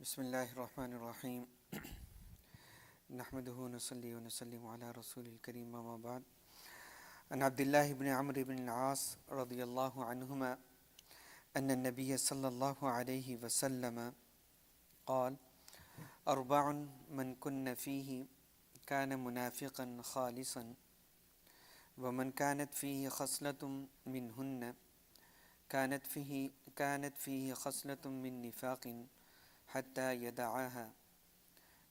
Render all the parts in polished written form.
بسم الله الرحمن الرحيم نحمده ونصلي ونسلم على رسول الكريم أما بعد عن عبد الله بن عمرو بن العاص رضي الله عنهما أن النبي صلى الله عليه وسلم قال أربع من كن فيه كان منافقا خالصا ومن كانت فيه خصلة منهن كانت فيه خصلة من نفاق حتى يدعاها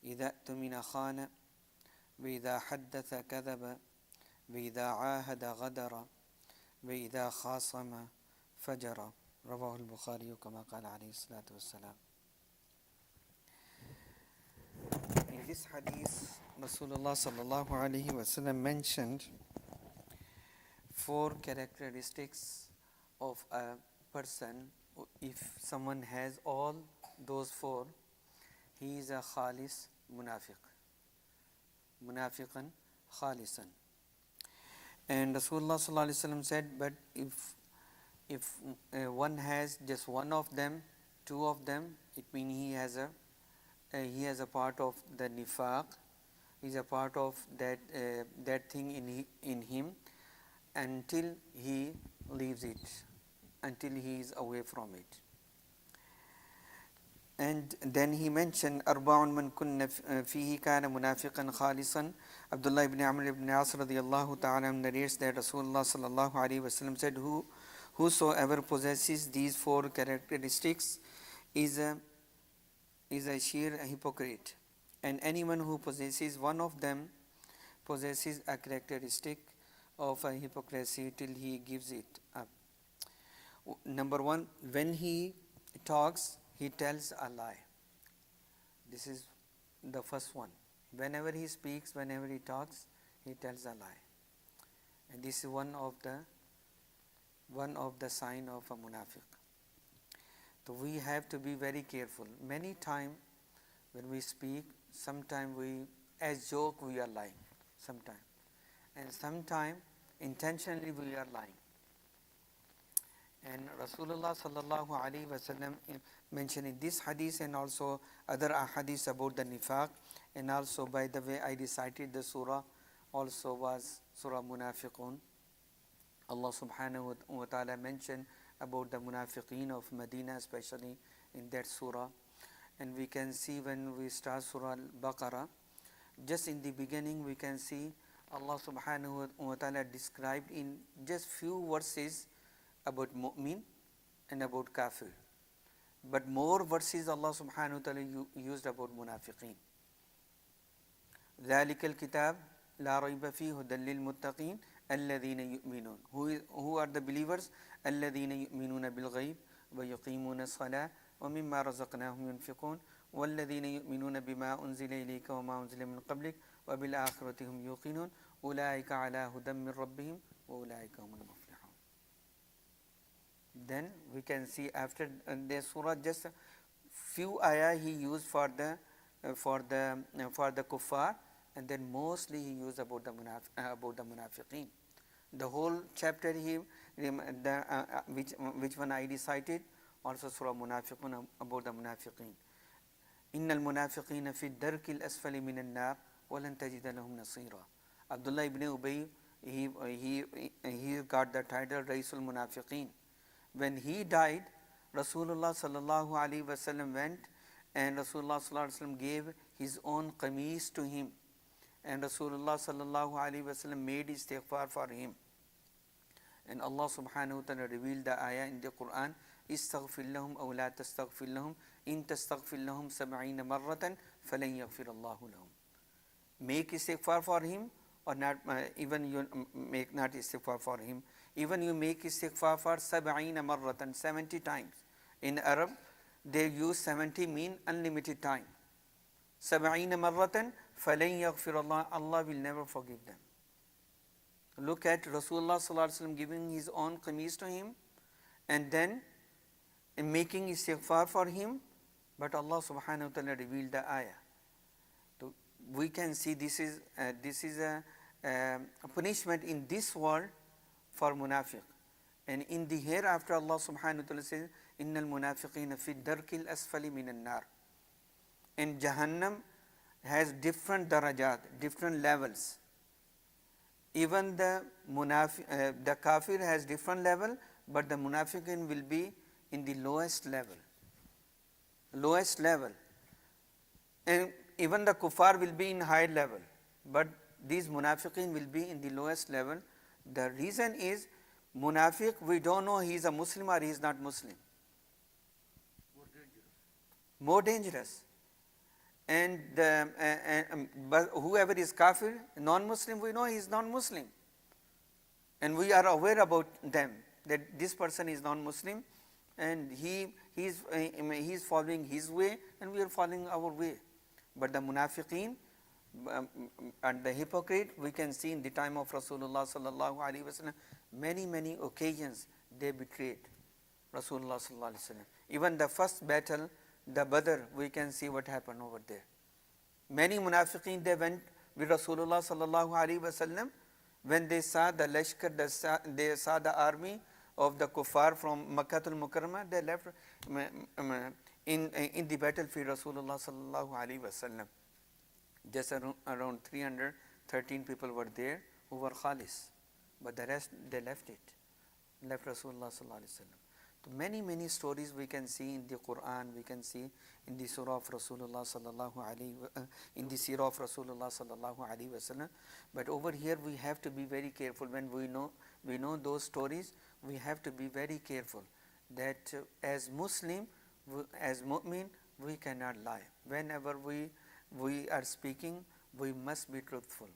إذا اؤتمن خان وإذا حدث كذب وإذا عاهد غدر وإذا خاصم فجر رواه البخاري كما قال عليه الصلاة والسلام. In this hadith, Rasulullah sallallahu alaihi wasallam mentioned four characteristics of a person. If someone has all those four, he is a khalis munafiqan khalisan. And Rasulullah sallallahu alaihi wasallam said, but if one has just one of them, two of them, it means he has a part of the nifaq, he is a part of that thing in him until he leaves it, until he is away from it. And then he mentioned arba'un man kunna fihi kana munafiqan khalisan. Abdullah ibn Amr ibn As radiyallahu ta'ala narrates that Rasulullah sallallahu alaihi wasallam said, whosoever possesses these four characteristics is a sheer hypocrite, and anyone who possesses one of them possesses a characteristic of a hypocrisy till he gives it up. Number one, when he talks, he tells a lie. This is the first one. Whenever he speaks, whenever he talks, he tells a lie. And this is one of the sign of a munafiq. So we have to be very careful. Many times when we speak, sometimes as joke we are lying, sometimes. And sometimes intentionally we are lying. And Rasulullah sallallahu alaihi wasallam mentioned in this hadith and also other hadiths about the nifaq, and also, by the way, I recited the surah also was Surah Munafiqun. Allah subhanahu wa ta'ala mentioned about the munafiqeen of Medina, especially in that surah. And we can see when we start Surah Al-Baqarah, just in the beginning we can see Allah subhanahu wa ta'ala described in just few verses about mu'min and about kafir, but more verses Allah subhanahu wa ta'ala used about munafiqeen. ذَلِكَ الْكِتَابِ لَا رَيْبَ فِيهِ هُدًى لِلْمُتَّقِينَ الَّذِينَ يُؤْمِنُونَ. Who are the believers? الَّذِينَ يُؤْمِنُونَ بِالْغَيْبِ وَيُقِيمُونَ الصَّلَاةَ وَمِمَّا رَزَقْنَاهُمْ يُنْفِقُونَ وَالَّذِينَ يُؤْمِنُونَ بِمَا أُنْزِلَ إِلَيْكَ وَمَا أُنْزِلَ مِنْ قَبْلِكَ وَبِالْآخِرَةِ هُمْ يُوقِنُونَ أُولَٰئِكَ عَلَىٰ هُدًى مِنْ رَبِّهِمْ وَأُولَٰئِكَ هُمُ الْمُفْلِحُونَ. Then we can see after the surah, just few ayah he used for the kuffar, and then mostly he used about the munafiqeen. The whole chapter which one I recited, also Surah Munafiqun, about the munafiqeen. Innal munafiqina fi darkil asfali minan nar walan tajida lahum nasira. Abdullah ibn Ubay, he got the title Raisul Munafiqeen. When he died, Rasulullah sallallahu alaihi wasallam went, and Rasulullah sallallahu alaihi wasallam gave his own qameez to him, and Rasulullah sallallahu alaihi wasallam made istighfar for him. And Allah subhanahu wa ta'ala revealed the ayah in the Quran, istaghfir lahum aw la tastaghfir lahum in tastaghfir lahum 70 marratan falan yaghfir Allahu lahum. Make istighfar for him or not, even you make not istighfar for him, even you make istighfar for 70 marratan, 70 times. In Arab they use 70 mean unlimited time. 70 marratan falan yaghfir Allah, Allah will never forgive them. Look at Rasulullah sallallahu alaihi wasallam giving his own qameez to him, and then making istighfar for him, but Allah subhanahu wa ta'ala revealed the ayah. So we can see this is a punishment in this world for munafiq, and in the hereafter Allah subhanahu wa ta'ala says, innal munafiqina fi darkil asfali minan nar. in Jahannam has different darajat, different levels. Even the kafir has different level, but the munafiqin will be in the lowest level. Lowest level. And even the kuffar will be in high level, but these munafiqin will be in the lowest level. The reason is, munafiq, we don't know he is a Muslim or he is not Muslim. More dangerous. And but whoever is kafir, non-Muslim, we know he is non-Muslim. And we are aware about them, that this person is non-Muslim and he is following his way and we are following our way. But the munafiqeen and the hypocrite, we can see in the time of Rasulullah sallallahu alaihi wasallam, many occasions they betrayed Rasulullah sallallahu alaihi wasallam. Even the first battle, the Badr, we can see what happened over there. Many munafiqeen, they went with Rasulullah sallallahu alaihi wasallam. When they saw the lashkar, they saw the army of the kuffar from Makkah al-Mukarramah, they left in the battlefield Rasulullah sallallahu alaihi wasallam. Just around 313 people were there who were khalis, but the rest they left Rasulullah sallallahu alaihi wasallam. So many stories we can see in the Quran, we can see in the surah of Rasulullah sallallahu alaihi in the seerah of Rasulullah sallallahu alaihi wasallam. But over here we have to be very careful. When we know those stories, we have to be very careful that as Muslim, as mu'min, we cannot lie. Whenever we are speaking, we must be truthful.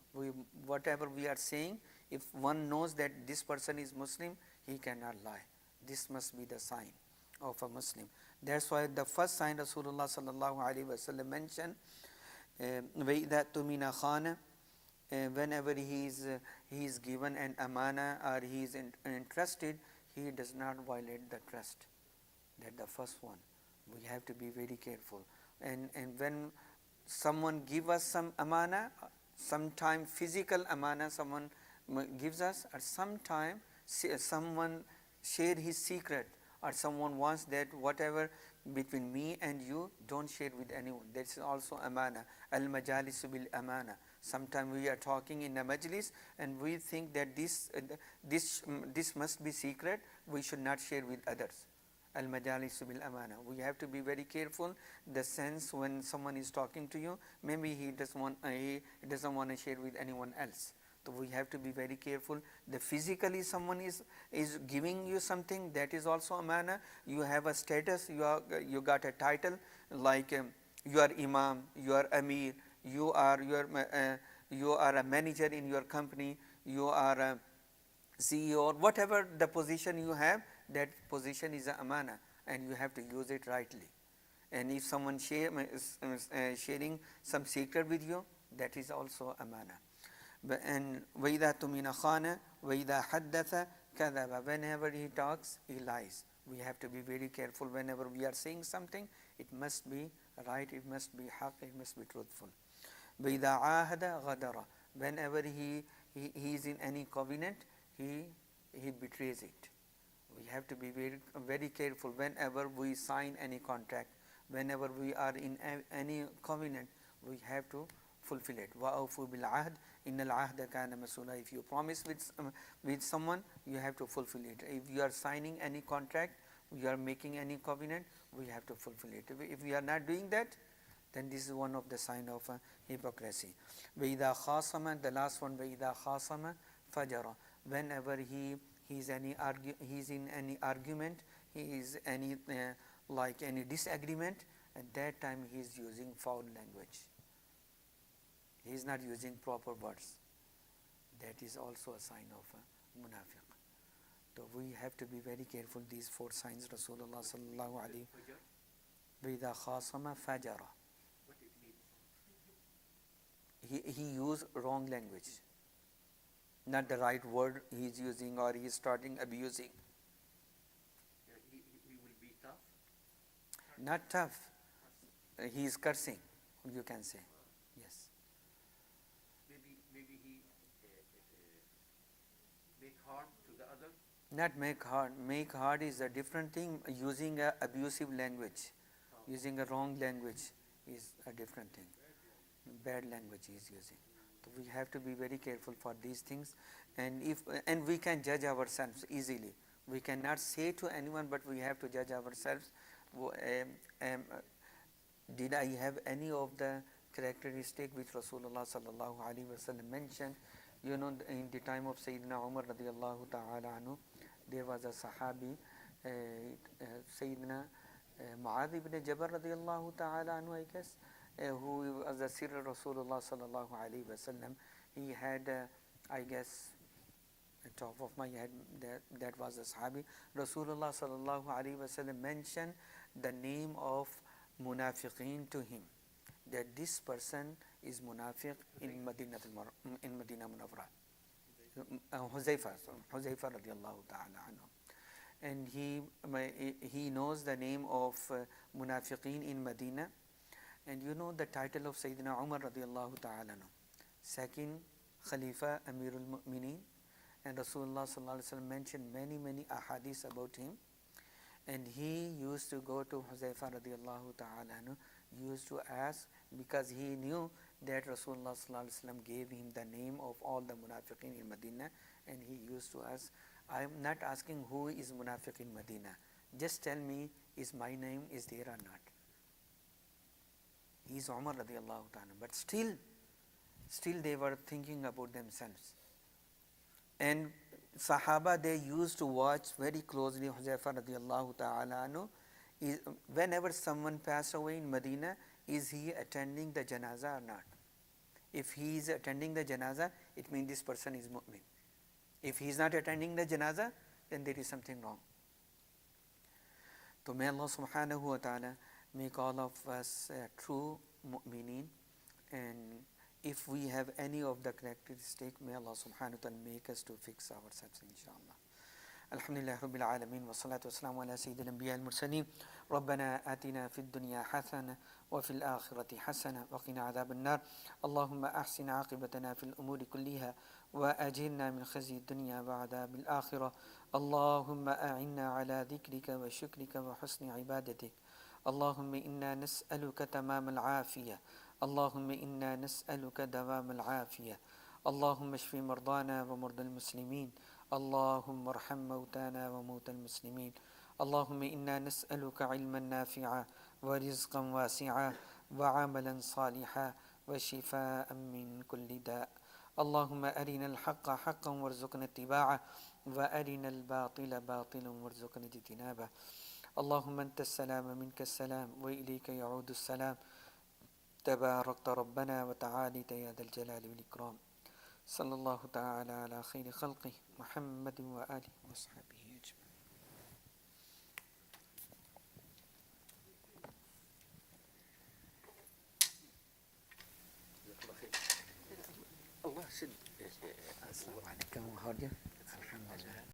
Whatever we are saying, if one knows that this person is Muslim, he cannot lie. This must be the sign of a Muslim. That's why the first sign Rasulullah sallallahu alaihi wasallam mentioned, وَإِذَا تُمِنَ خَانَ, whenever he is given an amana or he is entrusted, he does not violate the trust. That's the first one. We have to be very careful. And when someone give us some amana, sometime physical amana someone gives us, or sometime someone share his secret, or someone wants that whatever between me and you, don't share with anyone. That's also amana. Al-majalisu bil amana. Sometimes we are talking in a majlis and we think that this must be secret, we should not share with others. Al-majalisu bil amana. We have to be very careful. The sense when someone is talking to you, maybe he doesn't want to share with anyone else. So we have to be very careful. The physically someone is giving you something, that is also amana. You have a status, you got a title, like you are imam, you are amir, you are a manager in your company, you are a CEO, or whatever the position you have, that position is a amana and you have to use it rightly. And if someone sharing some secret with you, that is also amana. And وَإِذَا تُمِنَ خَانَ وَإِذَا حَدَّثَ كَذَبَ, whenever he talks, he lies. We have to be very careful. Whenever we are saying something, it must be right, it must be haq, it must be truthful. وَإِذَا عَاهَدَ غَدَرَ, whenever he is in any covenant, he betrays it. We have to be very careful whenever we sign any contract, whenever we are in any covenant, we have to fulfill it. وَأَوْفُوا بِالْعَهْدِ إِنَّ الْعَهْدَ كَانَ مَسْئُولًا. If you promise with someone, you have to fulfill it. If you are signing any contract, you are making any covenant, we have to fulfill it. If we are not doing that, then this is one of the sign of hypocrisy. وَإِذَا خَاصَمَ, the last one, وَإِذَا خَاصَمَ فَجَرَ, whenever he is in any argument, he is like any disagreement, at that time he is using foul language. He is not using proper words. That is also a sign of a munafiq. So we have to be very careful. These four signs Rasulullah sallallahu alaihi wasallam. وَإِذَا خَاصَمَ فَجَرَ. He used wrong language. Not the right word he is using, or he is starting abusing. He will be tough? Not tough. He is cursing, you can say. Yes. Maybe he make harm to the other? Not make hard. Make hard is a different thing. Using a abusive language, using a wrong language, is a different thing. Bad language he is using. So we have to be very careful for these things, and we can judge ourselves easily. We cannot say to anyone, but we have to judge ourselves. Did I have any of the characteristic which Rasulullah sallallahu alaihi wasallam mentioned? In the time of Sayyidina Umar radiallahu ta'ala anhu, there was a Sahabi, Sayyidina Mu'adh ibn Jabal radiallahu ta'ala anhu, I guess, who was a Sirr Rasulullah sallallahu alaihi wasallam. He had, I guess, at top of my head, that was a Sahabi. Rasulullah sallallahu alaihi wasallam mentioned the name of Munafiqeen to him, that this person is Munafiq in Medina Munawwara. Huzaifa radiallahu ta'ala anhu. And he knows the name of Munafiqeen in Medina. And the title of Sayyidina Umar radiallahu ta'ala anhu, second Khalifa Amirul Mu'mineen. And Rasulullah sallallahu alaihi wasallam mentioned many ahadith about him. And he used to go to Huzaifa radiallahu ta'ala anhu, used to ask, because he knew that Rasulullah sallallahu alaihi wasallam gave him the name of all the Munafiqeen in Medina, and he used to ask, I am not asking who is Munafiq in Medina, just tell me, is my name is there or not. He is Umar radiallahu ta'ala, but still they were thinking about themselves. And Sahaba, they used to watch very closely Huzaifa radiallahu ta'ala anhu. Whenever someone passed away in Medina, is he attending the janazah or not? If he is attending the janazah, it means this person is mu'min. If he is not attending the janazah, then there is something wrong. So may Allah subhanahu wa ta'ala make all of us true mu'mineen, and if we have any of the characteristic, may Allah subhanahu wa ta'ala make us to fix ourselves, inshallah. Alhamdulillah Rabbil Alameen, wa salatu wa salamu ala Sayyidil Anbiya al-Mursaleen. Rabbana atina fid dunya hasana wa fil akhirati hasana wa qina adhab an-nar. Allahumma ahsin aqibatana fil umuri kulliha wa ajirna min khazyi dunya wa adhab al-akhirah. Allahumma a'inna ala dhikrika wa shukrika wa husni ibadatik. Allahumma inna nas'aluka tamam al-afiyah. اللهم إنا نسألك دوام العافية. اللهم اشف مرضانا ومرضى المسلمين. اللهم ارحم موتانا وموتى المسلمين. اللهم إنا نسألك علما نافعا ورزقا واسعا وعملا صالحا وشفاء من كل داء. اللهم أرنا الحق حقا وارزقنا اتباعه وأرنا الباطل باطلا وارزقنا اجتنابه. اللهم أنت السلام منك السلام وإليك يعود السلام. تباركت ربنا وتعاليت يا ذا الجلال والإكرام. صلى الله تعالى على خير خلقه محمد وآله وصحبه أجمعين. الله سد. السلام عليكم. How are you? Alhamdulillah.